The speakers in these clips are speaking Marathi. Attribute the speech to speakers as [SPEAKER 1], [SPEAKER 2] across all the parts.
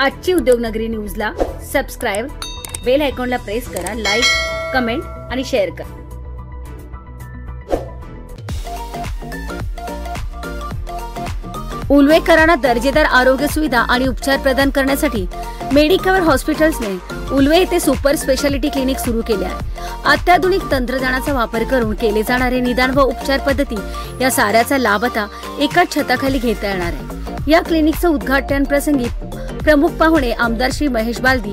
[SPEAKER 1] आजची उद्योगनगरी न्यूजला सबस्क्राइब, बेल आयकॉनला प्रेस करा, लाईक, कमेंट आणि शेअर करा। उल्वेकरांना दर्जेदार आरोग्य सुविधा आणि उपचार प्रदान करण्यासाठी मेडिकवर हॉस्पिटल्सने उल्वे येथे सुपर स्पेशालिटी क्लिनिक सुरू केले आहे। अत्याधुनिक तंत्रज्ञानाचा वापर करून केले जाणारे निदान व उपचार पद्धती या साऱ्याचा लाभ आता एकाच छताखाली घेता येणार आहे। या क्लिनिकचं उद्घाटन प्रसंगी प्रमुख पाहुणे आमदार श्री महेश बालदी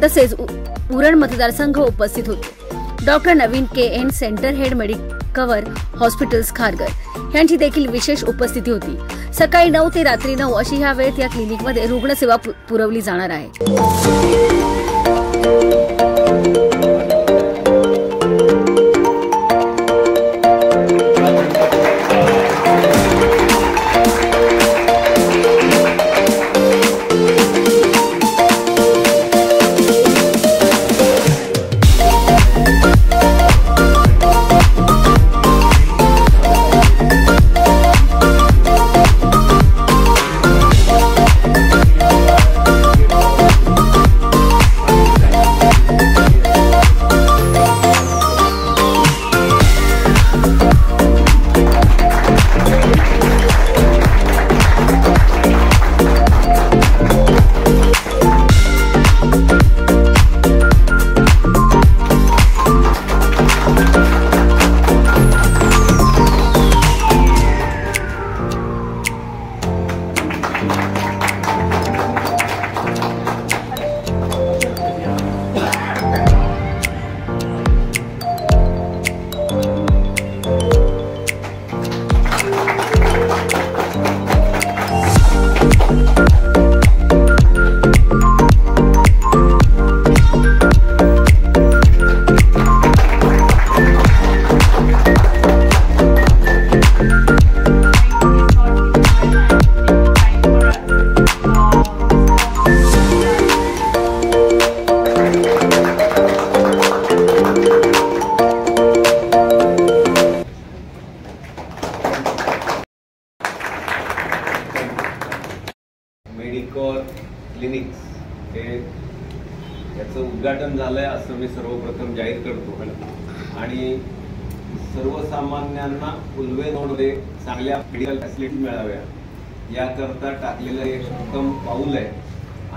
[SPEAKER 1] तसेच उरण मतदारसंघ उपस्थित होते। Doctor Naveen K N. Center head Medicover hospitals Kharghar यांची देखील विशेष उपस्थिती होती। सकाळी 9 ते रात्री 9 अशी ह्या वेळेत या क्लिनिकमध्ये रुग्णसेवा पुरवली जाणार आहे।
[SPEAKER 2] मेडिकवर क्लिनिक्स हे याचं उद्घाटन झालंय असं मी सर्वप्रथम जाहीर करतो आणि सर्वसामान्यांना उल्वे नोडमध्ये चांगल्या मेडिकल फॅसिलिटी मिळाव्या याकरता टाकलेलं एक उत्तम पाऊल आहे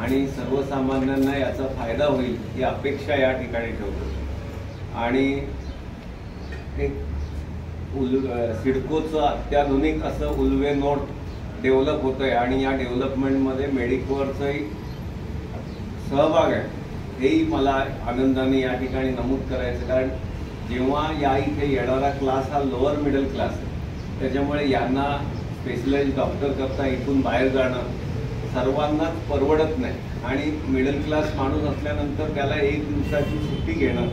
[SPEAKER 2] आणि सर्वसामान्यांना याचा फायदा होईल ही अपेक्षा या ठिकाणी ठेवतो। आणि एक सिडकोचं अत्याधुनिक असं उल्वे नोड डेव्हलप होत आहे आणि या डेव्हलपमेंटमध्ये मेडिकवरचाही सहभाग आहे हेही मला आनंदाने या ठिकाणी नमूद करायचं। कारण जेव्हा या इथे येणारा क्लास हा लोअर मिडल क्लास आहे त्याच्यामुळे यांना स्पेशलाइज डॉक्टर करता इथून बाहेर जाणं सर्वांनाच परवडत नाही आणि मिडल क्लास माणूस असल्यानंतर त्याला एक दिवसाची सुट्टी घेणं,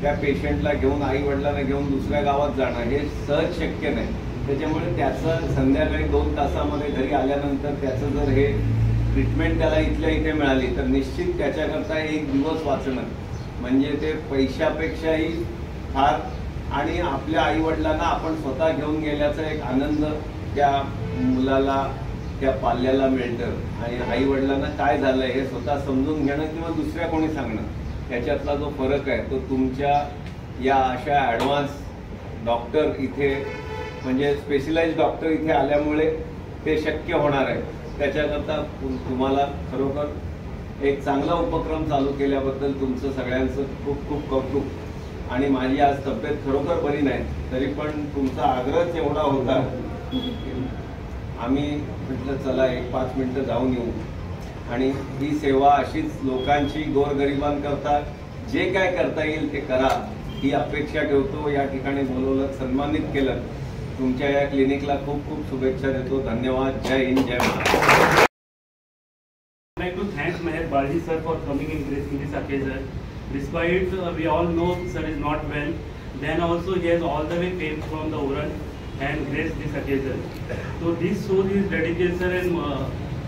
[SPEAKER 2] त्या पेशंटला घेऊन आई वडिलांना घेऊन दुसऱ्या गावात जाणं हे सहज शक्य नाही। त्याच्यामुळे त्याचं संध्याकाळी 2 तासामध्ये घरी आल्यानंतर त्याचं जर हे ट्रीटमेंट त्याला इथल्या इथे मिळाली तर निश्चित त्याच्याकरता एक दिवस वाचणं म्हणजे ते पैशापेक्षाही फार आणि आपल्या आईवडिलांना आपण स्वतः घेऊन गेल्याचा एक आनंद त्या मुलाला त्या पाल्याला मिळतं आणि आईवडिलांना काय झालंय हे स्वतः समजून घेणं किंवा दुसऱ्या कोणी सांगणं याच्यातला जो फरक आहे तो तुमच्या या अशा ॲडव्हान्स डॉक्टर इथे म्हणजे स्पेशलाइज डॉक्टर इथे आल्यामुळे ते शक्य होणार आहे। त्याच्याकरता तुम्हाला खरोखर एक चांगला उपक्रम चालू केल्याबद्दल तुमचं सगळ्यांचं खूप खूप कौतुक। आणि माझी आज तब्येत खरोखर बरी नाही तरी पण तुमचा आग्रहच एवढा होता आम्ही म्हटलं चला 1-5 मिनिटं जाऊन येऊ आणि ही सेवा अशीच लोकांची गोरगरिबांकरता जे काय करता येईल ते करा ही अपेक्षा ठेवतो। या ठिकाणी बोलवलं, सन्मानित केलं, तुमच्या या क्लिनिकला खूप खूप शुभेच्छा देतो। धन्यवाद। जय हिंद, जय Maharashtra.
[SPEAKER 3] I'd like to thank Mahesh Baldi sir for coming in this occasion. Despite we all know sir is not well, then also he has all the way came from the Uran and graced this occasion. So this shows his dedication and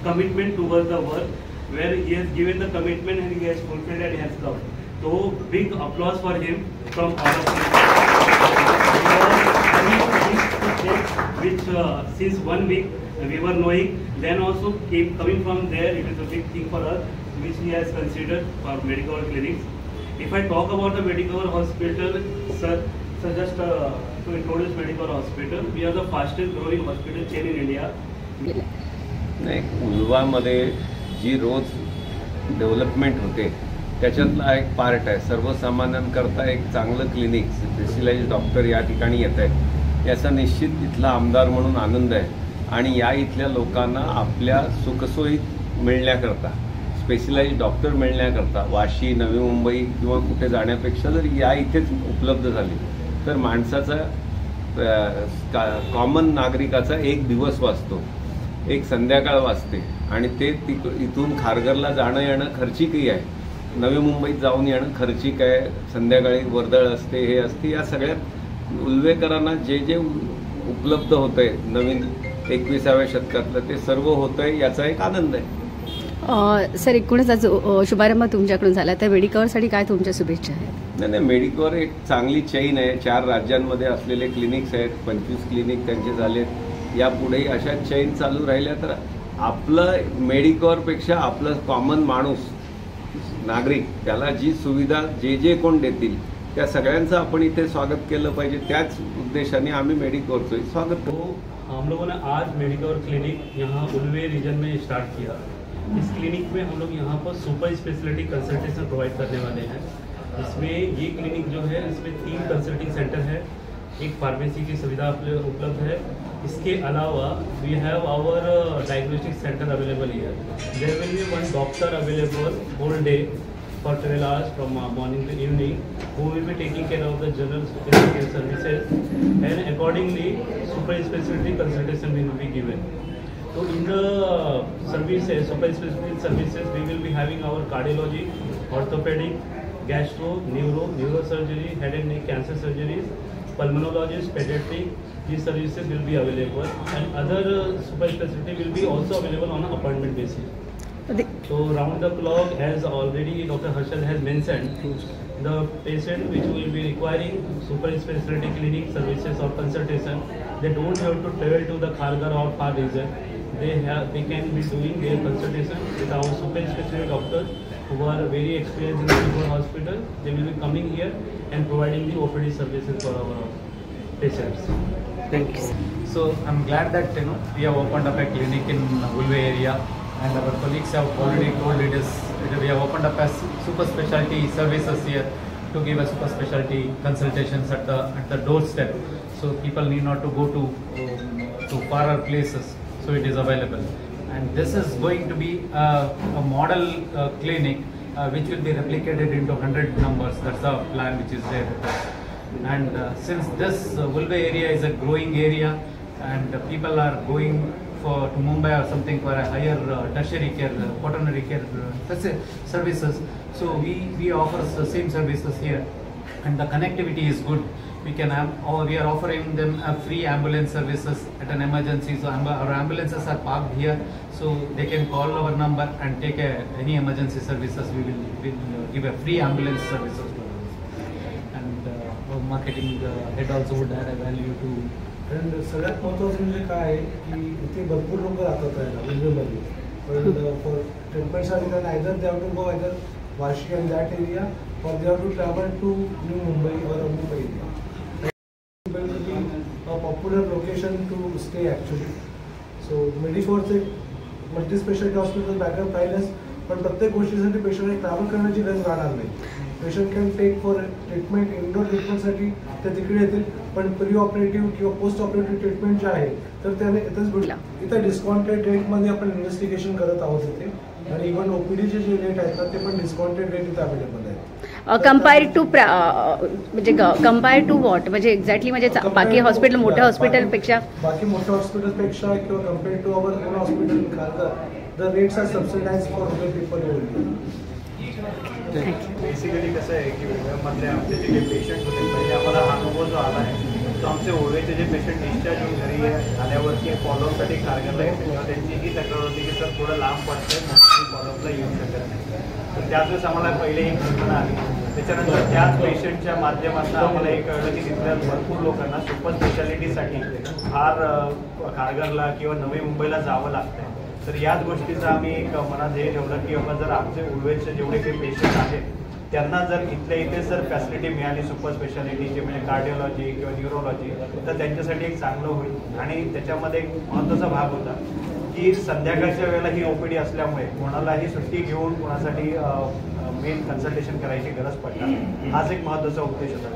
[SPEAKER 3] commitment towards the work, where he has given the commitment and he has fulfilled and he has come. So big applause for him from all of us. Which since 1 week we were knowing. Then also coming from there, it is a big thing for us, which he has considered for medical clinics. If I talk about the medical hospital, sir just to introduce medical hospital, we are the fastest growing hospital chain in India.
[SPEAKER 2] नाही, उल्वामध्ये जी रोज डेव्हलपमेंट होते त्याच्यातला एक पार्ट आहे. सर्वसामान्यांकरता एक चांगलं क्लिनिक, स्पेशलाइज्ड डॉक्टर या ठिकाणी येत आहेत, याचा निश्चित इथला आमदार म्हणून आनंद आहे. आणि या इथल्या लोकांना आपल्या सुखसोयी मिळण्याकरता, स्पेशलाइज्ड डॉक्टर मिळण्याकरता वाशी, नवी मुंबई किंवा कुठे जाण्यापेक्षा जर या इथेच उपलब्ध झाली तर माणसाचा, कॉमन नागरिकाचा एक दिवस वाचतो, एक संध्याकाळ वाचते. आणि ते इथून खारघरला जाणं येणं खर्चिकही आहे, नवी मुंबईत जाऊन येणं खर्चिक आहे, संध्याकाळी वर्दळ असते, हे असते. या सगळ्यात उल्वेकरांना जे जे उपलब्ध होतंय नवीन 21व्या शतकातलं ते सर्व होतंय, याचा एक आनंद आहे.
[SPEAKER 1] सर, एकूणच आज शुभारंभ तुमच्याकडून झाला, त्या मेडिकवरसाठी काय तुमच्या शुभेच्छा आहेत?
[SPEAKER 2] नाही, मेडिकवर एक चांगली चेन आहे. 4 राज्यांमध्ये असलेले क्लिनिक्स आहेत, 25 क्लिनिक त्यांचे झालेत. यापुढेही अशा चेन चालू राहिल्या तर आपलं मेडिकवरपेक्षा आपलं कॉमन माणूस, नागरिक, त्याला जी सुविधा जे कोण देतील त्या सगळ्यांचं आपण इथे स्वागत केलं पाहिजे. त्याच उद्देशाने आम्ही मेडिकवरचं स्वागत करतो.
[SPEAKER 3] हम लोगों ने आज मेडिकवर क्लिनिक यहाँ उल्वे रीजन में स्टार्ट किया. इस क्लिनिक में हम लोग यहाँ पर सुपर स्पेशलिटी कंसल्टेशन प्रोवाइड करने वाले हैं. इसमें ये क्लिनिक जो है इसमें 3 कंसल्टिंग सेंटर है, एक फार्मेसी की सुविधा उपलब्ध है. इसके अलावा we have our diagnostic centre available here. There will be 1 doctor available whole day for 12 hours from morning to evening, who will be taking care of the general care services, and accordingly super specialty consultation will be given. So in the services, super specialty services, we will be having our cardiology, orthopedic, gastro, neurosurgery, head and neck cancer surgeries, pulmonologist, pediatric. These services will be available, and other super specialty will be also available on an appointment basis. So round the clock, as already Dr. Harshad has mentioned, the patient which will be requiring super specialty clinic services or consultation, they don't have to travel to the Kharghar or far region. They can be doing their consultation with our super specialty doctors who are very experienced in the medical hospital. They will be coming here and providing the OPD services for our patients.
[SPEAKER 1] Thank you.
[SPEAKER 4] So I'm glad that we have opened up a clinic in Ulve area. And our colleagues have already told we have opened up as super specialty services here to give a super specialty consultations at the doorstep, so people need not to go to farther places. So it is available, and this is going to be a model clinic which will be replicated into 100 numbers. That's the plan which is there. And since this Ulve area is a growing area and people are going to Mumbai or something for a higher tertiary care, quaternary care services, so we offer the same services here, and the connectivity is good. We are offering them a free ambulance services at an emergency. So our ambulances are parked here, so they can call our number and take any emergency services. We will give a free ambulance services to them. And our marketing head also would add a value to.
[SPEAKER 5] आणि सगळ्यात महत्त्वाचं म्हणजे काय आहे की इथे भरपूर लोक राहतात आहे उल्वेमध्ये, पण फॉर ट्रीटमेंटसाठी त्यांना either they have to go either Vashi and that area or they have to travel to New Mumbai or Mumbai area. It will be a popular location to stay actually. So Mediforce एक मल्टी स्पेशालिटी हॉस्पिटल बॅकअप राहिलंच, पण प्रत्येक गोष्टीसाठी पेशंटने ट्रॅव्हल करण्याची गरज राहणार नाही. Patient can take for treatment, indoor ट्रीटमेंटसाठी ते तिकडे येतील, पण प्री ऑपरेटिव्ह किंवा पोस्ट ऑपरेटिव्ह ट्रीटमेंट जे आहे तर त्याने इथंच भेटला. इथं डिस्काउंटेड रेटमध्ये आपण इन्व्हेस्टिगेशन करत आहोत इथे, आणि इव्हन ओपीडीचे जे रेट आहेत ते पण डिस्काउंटेड रेट इथे अवेलेबल आहे.
[SPEAKER 1] कंपेअर टू व्हॉट, म्हणजे एक्झॅक्टली म्हणजे बाकी हॉस्पिटल, मोठ्या हॉस्पिटलपेक्षा,
[SPEAKER 5] बाकी मोठ्या हॉस्पिटलपेक्षा किंवा compare to our own hospital in Kharghar, the rates are subsidise for the people only.
[SPEAKER 6] Basically कसं आहे की वेगळ्यामधले आमचे जे काही पेशंट होते, पहिले आम्हाला हा अनुभव जो आला आहे तो आमचे ओवेचे जे पेशंट डिस्चार्ज होऊन घरी आल्यावरती फॉलोअपसाठी खारघरला येते, तेव्हा त्यांची ही तक्रार होती की सर थोडं लांब पडतं, फॉलोअपला येऊ शकत नाही. तर त्याच वेळेस आम्हाला पहिले एक कल्पना आली त्याच्यानंतर त्याच पेशंटच्या माध्यमातून आम्हाला हे कळलं की तिथल्या भरपूर लोकांना सुपर स्पेशालिटीसाठी फार खारघरला किंवा नवी मुंबईला जावं लागतं. तर याच गोष्टीचा आम्ही एक मनात हे ठेवलं की बाबा जर आमचे उल्वेचे जेवढे काही पेशंट आहेत त्यांना जर इथल्या इथे जर फॅसिलिटी मिळाली सुपर स्पेशालिटीची म्हणजे कार्डिओलॉजी किंवा न्यूरोलॉजी तर त्यांच्यासाठी एक चांगलं होईल. आणि त्याच्यामध्ये एक महत्त्वाचा भाग होता की संध्याकाळच्या वेळेला ही ओपीडी असल्यामुळे कोणालाही सुट्टी घेऊन कोणासाठी मेन कन्सल्टेशन करायची गरज पडणार, हाच एक महत्त्वाचा उद्देश होता.